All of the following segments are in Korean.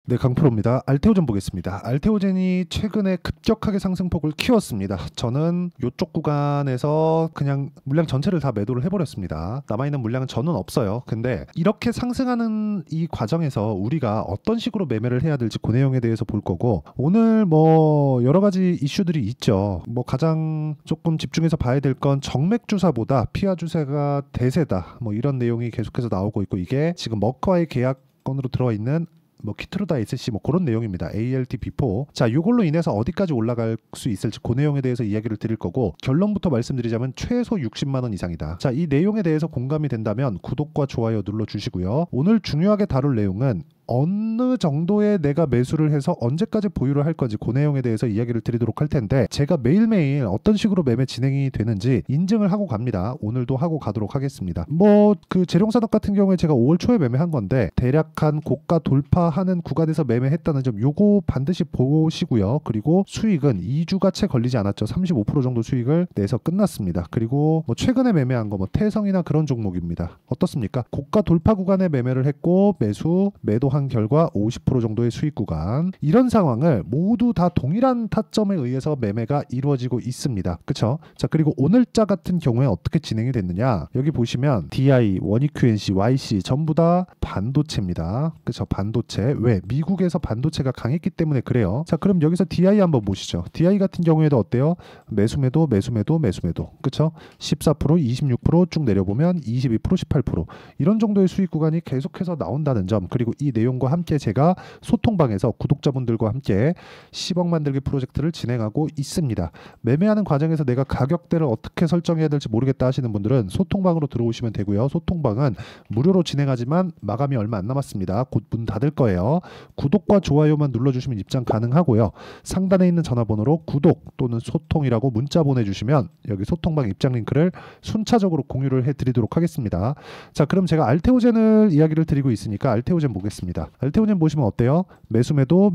네, 강프로입니다. 알테오젠 보겠습니다. 알테오젠이 최근에 급격하게 상승폭을 키웠습니다. 저는 이쪽 구간에서 그냥 물량 전체를 다 매도를 해버렸습니다. 남아있는 물량은 저는 없어요. 근데 이렇게 상승하는 이 과정에서 우리가 어떤 식으로 매매를 해야 될지 그 내용에 대해서 볼 거고, 오늘 뭐 여러 가지 이슈들이 있죠. 뭐 가장 조금 집중해서 봐야 될 건 정맥 주사보다 피하 주사가 대세다, 뭐 이런 내용이 계속해서 나오고 있고, 이게 지금 머크와의 계약건으로 들어와 있는 뭐 키트루다 SC 뭐 그런 내용입니다. ALT-B4. 자, 이걸로 인해서 어디까지 올라갈 수 있을지 그 내용에 대해서 이야기를 드릴 거고, 결론부터 말씀드리자면 최소 60만 원 이상이다. 자, 이 내용에 대해서 공감이 된다면 구독과 좋아요 눌러 주시고요. 오늘 중요하게 다룰 내용은 어느 정도의 내가 매수를 해서 언제까지 보유를 할 건지 그 내용에 대해서 이야기를 드리도록 할 텐데, 제가 매일매일 어떤 식으로 매매 진행이 되는지 인증을 하고 갑니다. 오늘도 하고 가도록 하겠습니다. 뭐 그 재룡산업 같은 경우에 제가 5월 초에 매매한 건데, 대략 한 고가 돌파하는 구간에서 매매했다는 점 요거 반드시 보시고요. 그리고 수익은 2주가 채 걸리지 않았죠. 35% 정도 수익을 내서 끝났습니다. 그리고 뭐 최근에 매매한 거 뭐 태성이나 그런 종목입니다. 어떻습니까? 고가 돌파 구간에 매매를 했고 매도한 결과 50% 정도의 수익 구간, 이런 상황을 모두 다 동일한 타점에 의해서 매매가 이루어지고 있습니다. 그쵸? 자, 그리고 오늘자 같은 경우에 어떻게 진행이 됐느냐, 여기 보시면 DI, 원익QNC, YC 전부 다 반도체입니다. 그쵸? 반도체. 왜? 미국에서 반도체가 강했기 때문에 그래요. 자, 그럼 여기서 DI 한번 보시죠. DI 같은 경우에도 어때요? 매수매도 그쵸? 14%, 26% 쭉 내려보면 22%, 18% 이런 정도의 수익 구간이 계속해서 나온다는 점, 그리고 이 내용과 함께 제가 소통방에서 구독자분들과 함께 10억 만들기 프로젝트를 진행하고 있습니다. 매매하는 과정에서 내가 가격대를 어떻게 설정해야 될지 모르겠다 하시는 분들은 소통방으로 들어오시면 되고요. 소통방은 무료로 진행하지만 마감이 얼마 안 남았습니다. 곧 문 닫을 거예요. 구독과 좋아요만 눌러주시면 입장 가능하고요. 상단에 있는 전화번호로 구독 또는 소통이라고 문자 보내주시면 여기 소통방 입장 링크를 순차적으로 공유를 해드리도록 하겠습니다. 자, 그럼 제가 알테오젠을 이야기를 드리고 있으니까 알테오젠 보겠습니다. 알테오젠 보시면 어때요? 매수매도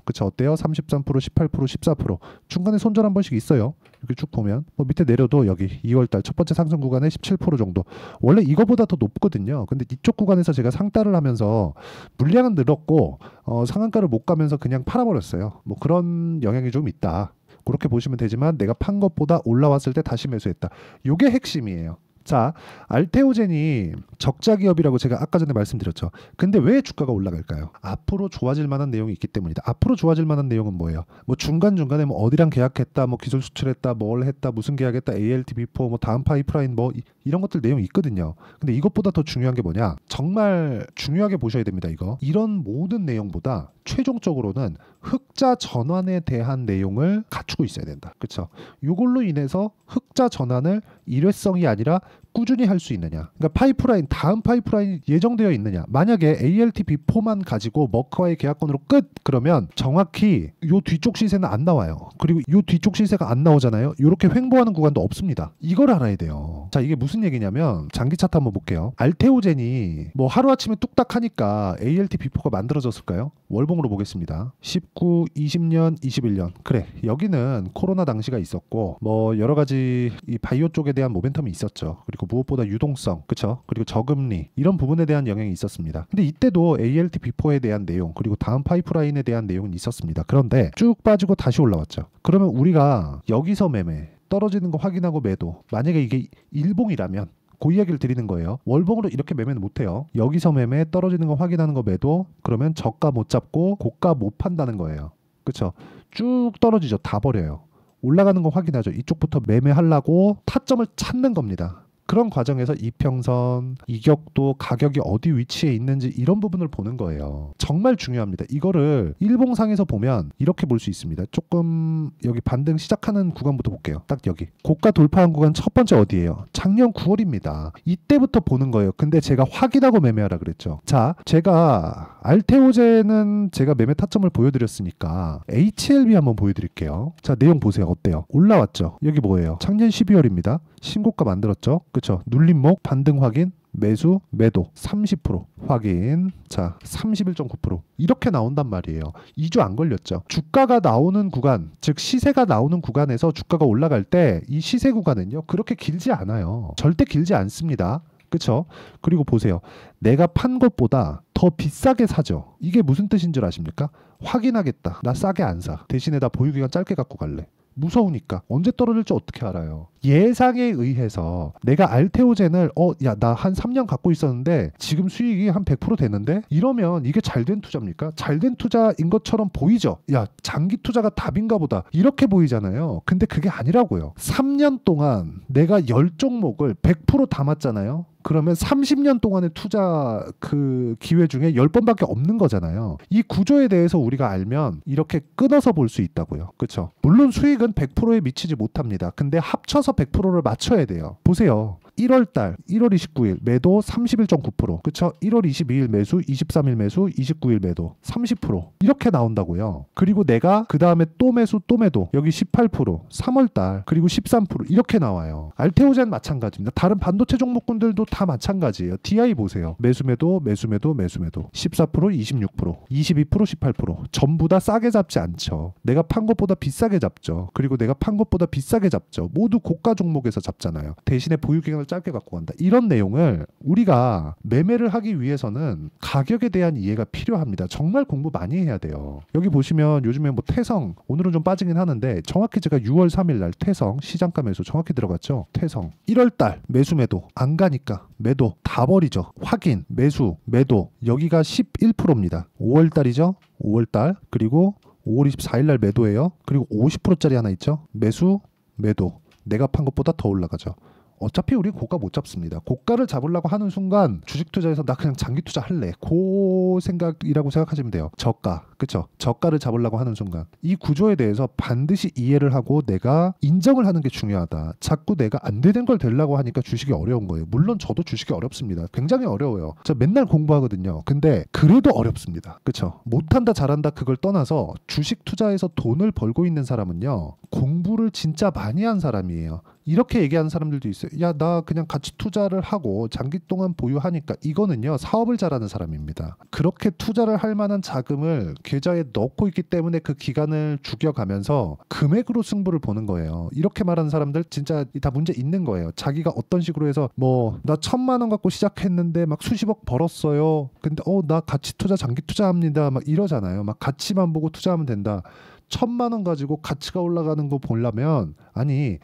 그쵸? 어때요? 33%, 18%, 14% 중간에 손절 한 번씩 있어요. 이렇게 쭉 보면 뭐 밑에 내려도 여기 2월달 첫 번째 상승 구간에 17% 정도, 원래 이거보다 더 높거든요. 근데 이쪽 구간에서 제가 상따를 하면서 물량은 늘었고 상한가를 못 가면서 그냥 팔아버렸어요. 뭐 그런 영향이 좀 있다, 그렇게 보시면 되지만 내가 판 것보다 올라왔을 때 다시 매수했다, 요게 핵심이에요. 자, 알테오젠이 적자 기업이라고 제가 아까 전에 말씀드렸죠. 근데 왜 주가가 올라갈까요? 앞으로 좋아질 만한 내용이 있기 때문이다. 앞으로 좋아질 만한 내용은 뭐예요? 뭐 중간중간에 뭐 어디랑 계약했다, 뭐 기술 수출했다, 뭘 했다, 무슨 계약했다, ALT-B4, 뭐 다음 파이프라인 뭐 이런 것들 내용이 있거든요. 근데 이것보다 더 중요한 게 뭐냐? 정말 중요하게 보셔야 됩니다. 이런 모든 내용보다 최종적으로는 흑자 전환에 대한 내용을 갖추고 있어야 된다. 그렇죠? 이걸로 인해서 흑자 전환을 일회성이 아니라 꾸준히 할 수 있느냐, 그러니까 파이프라인, 다음 파이프라인 예정되어 있느냐. 만약에 ALT-B4만 가지고 머크와의 계약건으로 끝, 그러면 정확히 요 뒤쪽 시세는 안 나와요. 그리고 요 뒤쪽 시세가 안 나오잖아요. 이렇게 횡보하는 구간도 없습니다. 이걸 알아야 돼요. 자, 이게 무슨 얘기냐면 장기 차트 한번 볼게요. 알테오젠이 뭐 하루아침에 뚝딱 하니까 ALT-B4가 만들어졌을까요? 월봉으로 보겠습니다. 19, 20년, 21년. 그래, 여기는 코로나 당시가 있었고 뭐 여러 가지 이 바이오 쪽에 대한 모멘텀이 있었죠. 그리고 무엇보다 유동성, 그쵸? 그리고 저금리, 이런 부분에 대한 영향이 있었습니다. 근데 이때도 ALT-B4에 대한 내용, 그리고 다음 파이프라인에 대한 내용은 있었습니다. 그런데 쭉 빠지고 다시 올라왔죠. 그러면 우리가 여기서 매매, 떨어지는 거 확인하고 매도, 만약에 이게 일봉이라면 그 이야기를 드리는 거예요. 월봉으로 이렇게 매매는 못해요. 여기서 매매, 떨어지는 거 확인하는 거 매도, 그러면 저가 못 잡고 고가 못 판다는 거예요. 그쵸? 쭉 떨어지죠. 다 버려요. 올라가는 거 확인하죠. 이쪽부터 매매하려고 타점을 찾는 겁니다. 그런 과정에서 이평선, 이격도, 가격이 어디 위치에 있는지 이런 부분을 보는 거예요. 정말 중요합니다. 이거를 일봉상에서 보면 이렇게 볼 수 있습니다. 조금 여기 반등 시작하는 구간부터 볼게요. 딱 여기 고가 돌파한 구간 첫 번째 어디예요? 작년 9월입니다. 이때부터 보는 거예요. 근데 제가 확인하고 매매하라 그랬죠. 자, 제가 알테오젠은 제가 매매 타점을 보여드렸으니까 HLB 한번 보여드릴게요. 자, 내용 보세요. 어때요? 올라왔죠? 여기 뭐예요? 작년 12월입니다. 신고가 만들었죠? 그쵸? 눌림목, 반등 확인, 매수, 매도 30% 확인. 자, 31.9% 이렇게 나온단 말이에요. 2주 안 걸렸죠. 주가가 나오는 구간, 즉 시세가 나오는 구간에서 주가가 올라갈 때 이 시세 구간은요 그렇게 길지 않아요. 절대 길지 않습니다. 그쵸? 그리고 보세요. 내가 판 것보다 더 비싸게 사죠. 이게 무슨 뜻인 줄 아십니까? 확인하겠다. 나 싸게 안 사. 대신에 나 보유기간 짧게 갖고 갈래. 무서우니까. 언제 떨어질지 어떻게 알아요? 예상에 의해서 내가 알테오젠을 야, 나 한 3년 갖고 있었는데 지금 수익이 한 100% 되는데? 이러면 이게 잘된 투자입니까? 잘된 투자인 것처럼 보이죠? 야, 장기 투자가 답인가 보다. 이렇게 보이잖아요. 근데 그게 아니라고요. 3년 동안 내가 10종목을 100% 담았잖아요. 그러면 30년 동안의 투자 그 기회 중에 10번밖에 없는 거잖아요. 이 구조에 대해서 우리가 알면 이렇게 끊어서 볼 수 있다고요. 그렇죠? 물론 수익은 100%에 미치지 못합니다. 근데 합쳐서 100%를 맞춰야 돼요. 보세요. 1월달 1월 29일 매도 31.9%, 그쵸? 1월 22일 매수, 23일 매수, 29일 매도 30% 이렇게 나온다고요. 그리고 내가 그 다음에 또 매수 또 매도 여기 18%, 3월달 그리고 13% 이렇게 나와요. 알테오젠 마찬가지입니다. 다른 반도체 종목군들도 다 마찬가지예요. DI 보세요. 매수 매도 매수 매도 매수 매도 14%, 26%, 22%, 18% 전부 다 싸게 잡지 않죠. 내가 판 것보다 비싸게 잡죠. 그리고 내가 판 것보다 비싸게 잡죠. 모두 고가 종목에서 잡잖아요. 대신에 보유기간을 짧게 갖고 간다. 이런 내용을 우리가 매매를 하기 위해서는 가격에 대한 이해가 필요합니다. 정말 공부 많이 해야 돼요. 여기 보시면 요즘에 뭐 태성 오늘은 좀 빠지긴 하는데 정확히 제가 6월 3일 날 태성 시장가 매수 정확히 들어갔죠. 태성 1월 달 매수 매도 안 가니까 매도 다 버리죠. 확인 매수 매도 여기가 11%입니다. 5월 달이죠. 5월 달 그리고 5월 24일 날 매도예요. 그리고 50%짜리 하나 있죠. 매수 매도 내가 판 것보다 더 올라가죠. 어차피 우리 고가 못 잡습니다. 고가를 잡으려고 하는 순간 주식 투자에서 나 그냥 장기 투자 할래. 그 생각이라고 생각하시면 돼요. 저가. 그쵸? 저가를 잡으려고 하는 순간. 이 구조에 대해서 반드시 이해를 하고 내가 인정을 하는 게 중요하다. 자꾸 내가 안 되는 걸 되려고 하니까 주식이 어려운 거예요. 물론 저도 주식이 어렵습니다. 굉장히 어려워요. 저 맨날 공부하거든요. 근데 그래도 어렵습니다. 그쵸? 못한다 잘한다 그걸 떠나서 주식 투자에서 돈을 벌고 있는 사람은요. 공부를 진짜 많이 한 사람이에요. 이렇게 얘기하는 사람들도 있어요. 야, 나 그냥 가치 투자를 하고 장기 동안 보유하니까 이거는요. 사업을 잘하는 사람입니다. 그렇게 투자를 할 만한 자금을 계좌에 넣고 있기 때문에 그 기간을 죽여가면서 금액으로 승부를 보는 거예요. 이렇게 말하는 사람들 진짜 다 문제 있는 거예요. 자기가 어떤 식으로 해서 뭐 나 1,000만 원 갖고 시작했는데 막 수십억 벌었어요. 근데 나 가치 투자 장기 투자합니다. 막 이러잖아요. 막 가치만 보고 투자하면 된다. 1,000만 원 가지고 가치가 올라가는 거 보려면 아니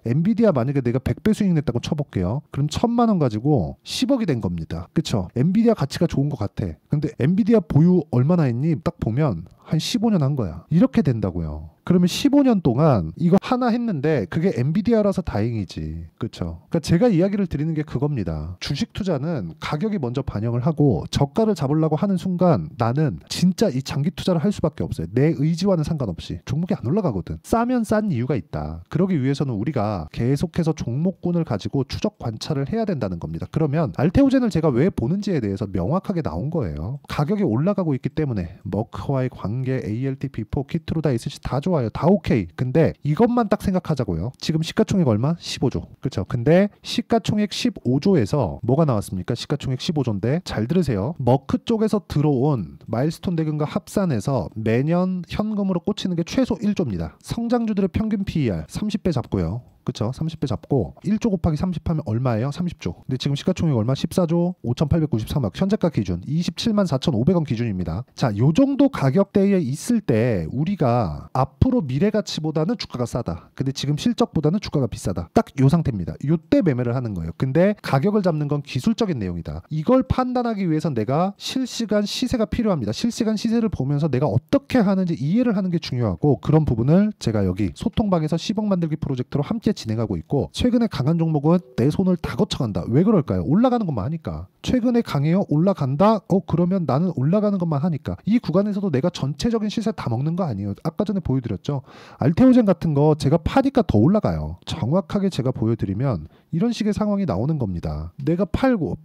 엔비디아 만약에 내가 100배 수익 냈다고 쳐볼게요. 그럼 1,000만 원 가지고 10억이 된 겁니다. 그쵸? 엔비디아 가치가 좋은 것 같아. 근데 엔비디아 보유 얼마나 했니? 딱 보면 한 15년 한 거야. 이렇게 된다고요. 그러면 15년 동안 이거 하나 했는데 그게 엔비디아라서 다행이지. 그렇죠? 그러니까 제가 이야기를 드리는 게 그겁니다. 주식 투자는 가격이 먼저 반영을 하고 저가를 잡으려고 하는 순간 나는 진짜 이 장기 투자를 할 수밖에 없어요. 내 의지와는 상관없이. 종목이 안 올라가거든. 싸면 싼 이유가 있다. 그러기 위해서는 우리가 계속해서 종목군을 가지고 추적 관찰을 해야 된다는 겁니다. 그러면 알테오젠을 제가 왜 보는지에 대해서 명확하게 나온 거예요. 가격이 올라가고 있기 때문에 머크와의 관계, ALT, 비포, 키트루다, SC 다 좋아요. 다 오케이. 근데 이것만 딱 생각하자고요. 지금 시가총액 얼마? 15조. 그렇죠? 근데 시가총액 15조에서 뭐가 나왔습니까? 시가총액 15조인데 잘 들으세요. 머크 쪽에서 들어온 마일스톤 대금과 합산해서 매년 현금으로 꽂히는 게 최소 1조입니다. 성장주들의 평균 PER 30배 잡고요. 그쵸? 30배 잡고 1조 곱하기 30 하면 얼마예요? 30조. 근데 지금 시가총액 얼마? 14조 5,893억. 현재가 기준 274,500원 4,500원 기준입니다. 자, 요 정도 가격대에 있을 때 우리가 앞으로 미래 가치보다는 주가가 싸다. 근데 지금 실적보다는 주가가 비싸다. 딱 요 상태입니다. 요때 매매를 하는 거예요. 근데 가격을 잡는 건 기술적인 내용이다. 이걸 판단하기 위해선 내가 실시간 시세가 필요합니다. 실시간 시세를 보면서 내가 어떻게 하는지 이해를 하는 게 중요하고 그런 부분을 제가 여기 소통방에서 10억 만들기 프로젝트로 함께 진행하고 있고 최근에 강한 종목은 내 손을 다 거쳐간다. 왜 그럴까요? 올라가는 것만 하니까. 최근에 강해요? 올라간다? 그러면 나는 올라가는 것만 하니까. 이 구간에서도 내가 전체적인 시세 다 먹는 거 아니에요. 아까 전에 보여드렸죠. 알테오젠 같은 거 제가 파니까 더 올라가요. 정확하게 제가 보여드리면 이런 식의 상황이 나오는 겁니다. 내가 팔고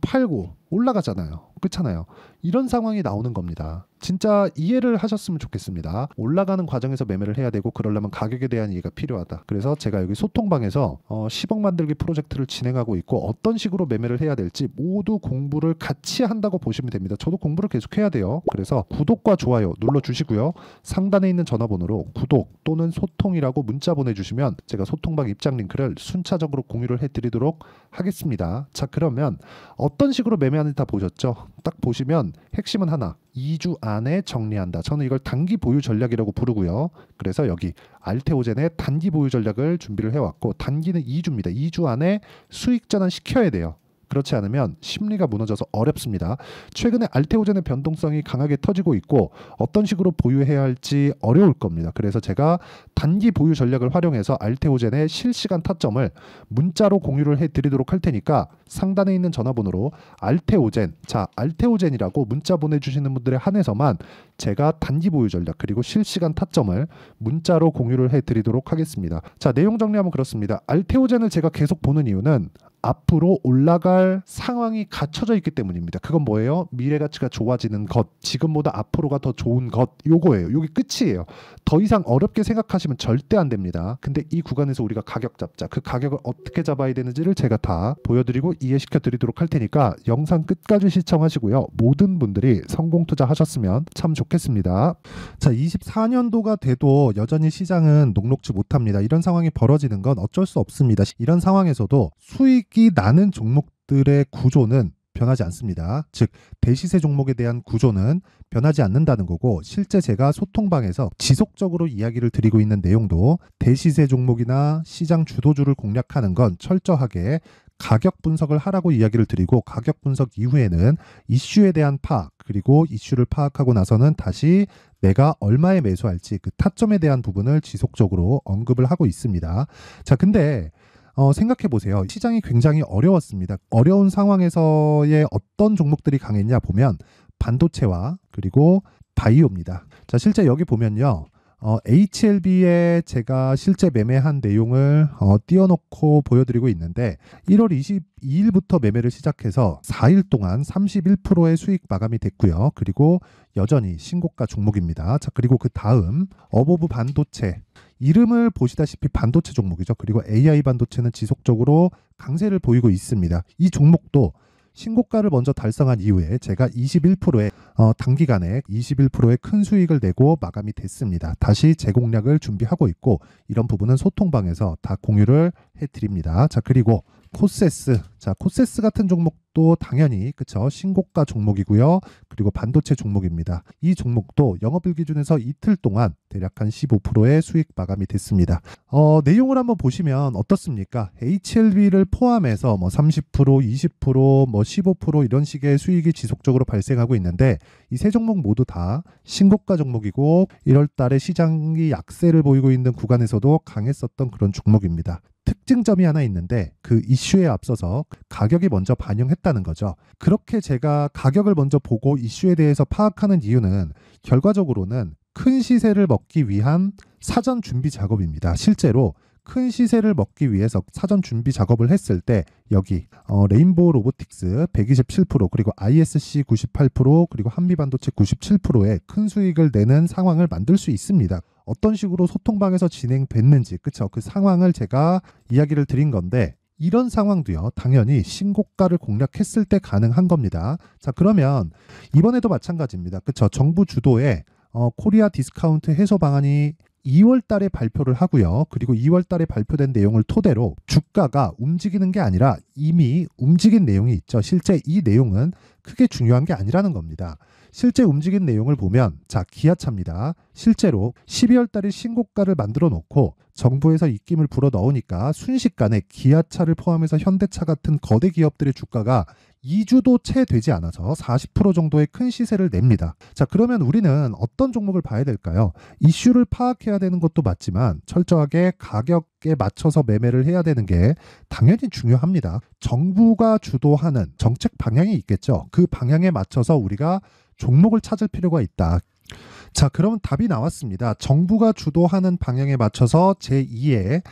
올라가잖아요. 그렇잖아요. 이런 상황이 나오는 겁니다. 진짜 이해를 하셨으면 좋겠습니다. 올라가는 과정에서 매매를 해야 되고 그러려면 가격에 대한 이해가 필요하다. 그래서 제가 여기 소통방에서 10억 만들기 프로젝트를 진행하고 있고 어떤 식으로 매매를 해야 될지 모두 공부를 같이 한다고 보시면 됩니다. 저도 공부를 계속 해야 돼요. 그래서 구독과 좋아요 눌러주시고요. 상단에 있는 전화번호로 구독 또는 소통이라고 문자 보내주시면 제가 소통방 입장 링크를 순차적으로 공유를 해드리도록 하겠습니다. 자, 그러면 어떤 식으로 매매하는지 다 보셨죠? 딱 보시면 핵심은 하나, 2주 안에 정리한다. 저는 이걸 단기 보유 전략이라고 부르고요. 그래서 여기 알테오젠의 단기 보유 전략을 준비를 해왔고 단기는 2주입니다. 2주 안에 수익 전환 시켜야 돼요. 그렇지 않으면 심리가 무너져서 어렵습니다. 최근에 알테오젠의 변동성이 강하게 터지고 있고 어떤 식으로 보유해야 할지 어려울 겁니다. 그래서 제가 단기 보유 전략을 활용해서 알테오젠의 실시간 타점을 문자로 공유를 해드리도록 할 테니까 상단에 있는 전화번호로 알테오젠, 자 알테오젠이라고 문자 보내주시는 분들에 한해서만 제가 단기 보유 전략 그리고 실시간 타점을 문자로 공유를 해드리도록 하겠습니다. 자, 내용 정리하면 그렇습니다. 알테오젠을 제가 계속 보는 이유는 앞으로 올라갈 상황이 갖춰져 있기 때문입니다. 그건 뭐예요? 미래 가치가 좋아지는 것, 지금보다 앞으로가 더 좋은 것, 요거예요. 요게 끝이에요. 더 이상 어렵게 생각하시면 절대 안 됩니다. 근데 이 구간에서 우리가 가격 잡자. 그 가격을 어떻게 잡아야 되는지를 제가 다 보여드리고 이해시켜 드리도록 할 테니까 영상 끝까지 시청하시고요. 모든 분들이 성공 투자하셨으면 참 좋겠습니다. 자, 24년도가 돼도 여전히 시장은 녹록지 못합니다. 이런 상황이 벌어지는 건 어쩔 수 없습니다. 이런 상황에서도 수익이 나는 종목들의 구조는 변하지 않습니다. 즉 대시세 종목에 대한 구조는 변하지 않는다는 거고, 실제 제가 소통방에서 지속적으로 이야기를 드리고 있는 내용도 대시세 종목이나 시장 주도주를 공략하는 건 철저하게 가격 분석을 하라고 이야기를 드리고, 가격 분석 이후에는 이슈에 대한 파악, 그리고 이슈를 파악하고 나서는 다시 내가 얼마에 매수할지 그 타점에 대한 부분을 지속적으로 언급을 하고 있습니다. 자, 근데 생각해 보세요. 시장이 굉장히 어려웠습니다. 어려운 상황에서의 어떤 종목들이 강했냐 보면 반도체와 그리고 바이오입니다. 자, 실제 여기 보면요. HLB에 제가 실제 매매한 내용을 띄워놓고 보여드리고 있는데 1월 22일부터 매매를 시작해서 4일 동안 31%의 수익 마감이 됐고요. 그리고 여전히 신고가 종목입니다. 자, 그리고 그 다음 어보브 반도체, 이름을 보시다시피 반도체 종목이죠. 그리고 AI 반도체는 지속적으로 강세를 보이고 있습니다. 이 종목도 신고가를 먼저 달성한 이후에 제가 21%의 단기간에 21%의 큰 수익을 내고 마감이 됐습니다. 다시 재공략을 준비하고 있고, 이런 부분은 소통방에서 다 공유를 해드립니다. 자, 그리고 코세스, 자 코세스 같은 종목도 당연히 그쵸, 신고가 종목이고요. 그리고 반도체 종목입니다. 이 종목도 영업일 기준에서 이틀 동안 대략 한 15%의 수익 마감이 됐습니다. 내용을 한번 보시면 어떻습니까? HLB를 포함해서 뭐 30%, 20%, 뭐 15% 이런 식의 수익이 지속적으로 발생하고 있는데, 이 세 종목 모두 다 신고가 종목이고 1월 달에 시장이 약세를 보이고 있는 구간에서도 강했었던 그런 종목입니다. 특징점이 하나 있는데 그 이슈에 앞서서 가격이 먼저 반영했다는 거죠. 그렇게 제가 가격을 먼저 보고 이슈에 대해서 파악하는 이유는 결과적으로는 큰 시세를 먹기 위한 사전 준비 작업입니다. 실제로 큰 시세를 먹기 위해서 사전 준비 작업을 했을 때 여기 레인보우 로보틱스 127%, 그리고 ISC 98%, 그리고 한미반도체 97%의 큰 수익을 내는 상황을 만들 수 있습니다. 어떤 식으로 소통방에서 진행됐는지, 그쵸? 그 상황을 제가 이야기를 드린 건데, 이런 상황도요 당연히 신고가를 공략했을 때 가능한 겁니다. 자, 그러면 이번에도 마찬가지입니다. 그쵸? 정부 주도의 코리아 디스카운트 해소 방안이 2월 달에 발표를 하고요. 그리고 2월 달에 발표된 내용을 토대로 주가가 움직이는 게 아니라 이미 움직인 내용이 있죠. 실제 이 내용은 크게 중요한 게 아니라는 겁니다. 실제 움직인 내용을 보면, 자, 기아차입니다. 실제로 12월 달에 신고가를 만들어 놓고 정부에서 입김을 불어 넣으니까 순식간에 기아차를 포함해서 현대차 같은 거대 기업들의 주가가 2주도 채 되지 않아서 40% 정도의 큰 시세를 냅니다. 자, 그러면 우리는 어떤 종목을 봐야 될까요? 이슈를 파악해야 되는 것도 맞지만 철저하게 가격에 맞춰서 매매를 해야 되는 게 당연히 중요합니다. 정부가 주도하는 정책 방향이 있겠죠. 그 방향에 맞춰서 우리가 종목을 찾을 필요가 있다. 자, 그럼 답이 나왔습니다. 정부가 주도하는 방향에 맞춰서 제2의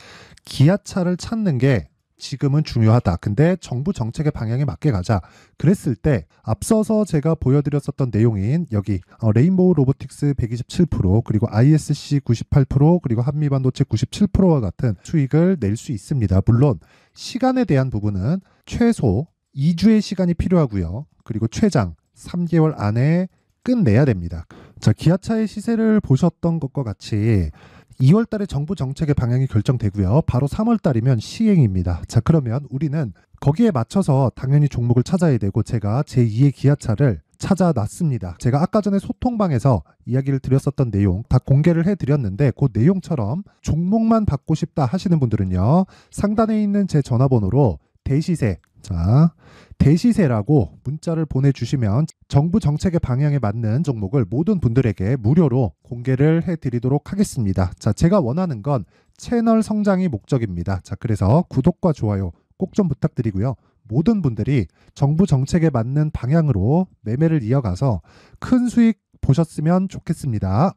기아차를 찾는 게 지금은 중요하다. 근데 정부 정책의 방향에 맞게 가자. 그랬을 때 앞서서 제가 보여드렸었던 내용인 여기 레인보우 로보틱스 127% 그리고 ISC 98% 그리고 한미반도체 97%와 같은 수익을 낼 수 있습니다. 물론 시간에 대한 부분은 최소 2주의 시간이 필요하고요. 그리고 최장 3개월 안에 끝내야 됩니다. 자, 기아차의 시세를 보셨던 것과 같이 2월 달에 정부 정책의 방향이 결정되고요. 바로 3월 달이면 시행입니다. 자, 그러면 우리는 거기에 맞춰서 당연히 종목을 찾아야 되고 제가 제2의 기아차를 찾아놨습니다. 제가 아까 전에 소통방에서 이야기를 드렸었던 내용 다 공개를 해드렸는데 그 내용처럼 종목만 받고 싶다 하시는 분들은요. 상단에 있는 제 전화번호로 대시세, 자, 대시세라고 문자를 보내주시면 정부 정책의 방향에 맞는 종목을 모든 분들에게 무료로 공개를 해드리도록 하겠습니다. 자, 제가 원하는 건 채널 성장이 목적입니다. 자, 그래서 구독과 좋아요 꼭 좀 부탁드리고요. 모든 분들이 정부 정책에 맞는 방향으로 매매를 이어가서 큰 수익 보셨으면 좋겠습니다.